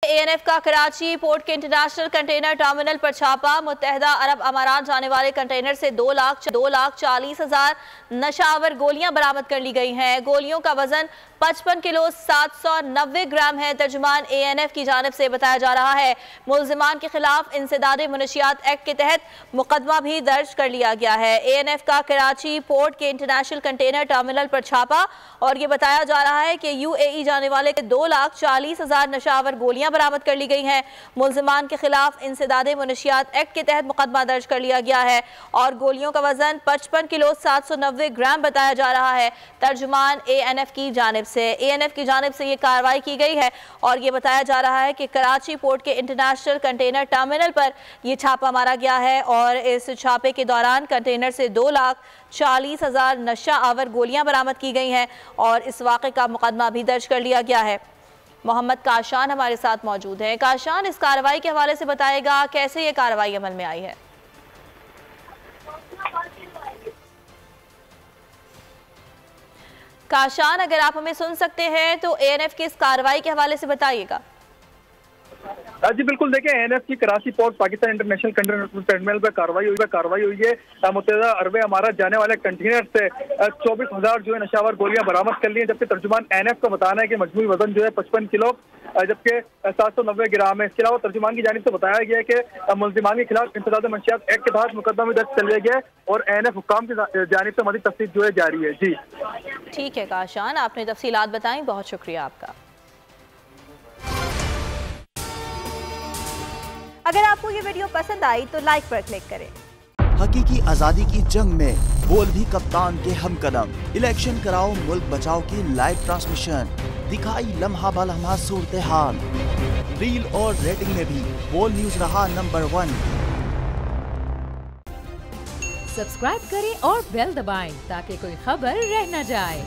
ANF का Karachi port के international container terminal पर छापा। मुत्तहदा अरब अमारात जाने वाले कंटेनर से 2,40,000 नशावर गोलियां बरामद कर ली गई हैं। गोलियों का वजन 55 किलो 790 ग्राम है। तर्जुमान एएनएफ की जानिब से बताया जा रहा है मुल्जिमान के खिलाफ इंसदादे मुनशियात एक्ट के तहत मुकदमा भी दर्ज कर लिया गया है। एएनएफ का कराची पोर्ट के इंटरनेशनल कंटेनर टर्मिनल पर छापा और ये बताया जा रहा है कि यूएई जाने वाले 2,40,000 नशावर गोलियां बरामद कर ली गई हैं। मुल्जिमान के खिलाफ इंसदादे मुनशियात एक्ट के तहत मुकदमा दर्ज कर लिया गया है और गोलियों का वजन 55 किलो 790 ग्राम बताया जा रहा है। तर्जुमान एएनएफ की जानिब से ये कार्रवाई की गई है और ये बताया जा रहा है कि कराची पोर्ट के इंटरनेशनल कंटेनर टर्मिनल पर यह छापा मारा गया है और इस छापे के दौरान कंटेनर से 2,40,000 नशा आवर गोलियां बरामद की गई हैं और इस वाक़े का मुकदमा भी दर्ज कर लिया गया है। मोहम्मद काशान हमारे साथ मौजूद हैं। काशान, इस कार्रवाई के हवाले से बताएगा कैसे ये कार्रवाई अमल में आई है? काशान, अगर आप हमें सुन सकते हैं तो एएनएफ की इस कार्रवाई के हवाले से बताइएगा। जी बिल्कुल, देखिए एएनएफ की Karachi port Pakistan international container terminal पर कार्रवाई हुई है। मुत्तहदा अरब अमारात जाने वाले कंटेनर से 24,000 जो है नशावर गोलियां बरामद कर ली हैं, जबकि तर्जुमान एएनएफ का बताना है कि मजमूई वजन जो है 55 किलो जबकि 790 ग्राम है। इसके अलावा तर्जुमान की जानिब से बताया गया है कि मुल्जिमान के खिलाफ इंसदादे मुनशियात एक्ट के तहत मुकदमा भी दर्ज कर लिया गया है और एएनएफ हुक्काम की जानिब से मज़ीद तफ्तीश जो है जारी है। जी ठीक है काशान, आपने तफसीलात बताई, बहुत शुक्रिया आपका। अगर आपको ये वीडियो पसंद आई तो लाइक पर क्लिक करें। हकीकी आजादी की जंग में बोल भी कप्तान के हम कदम। इलेक्शन कराओ मुल्क बचाओ की लाइव ट्रांसमिशन दिखाई लम्हा बलम्हा सूरत हाल। रील और रेटिंग में भी बोल न्यूज रहा नंबर 1। सब्सक्राइब करें और बेल दबाएं ताकि कोई खबर रह न जाए।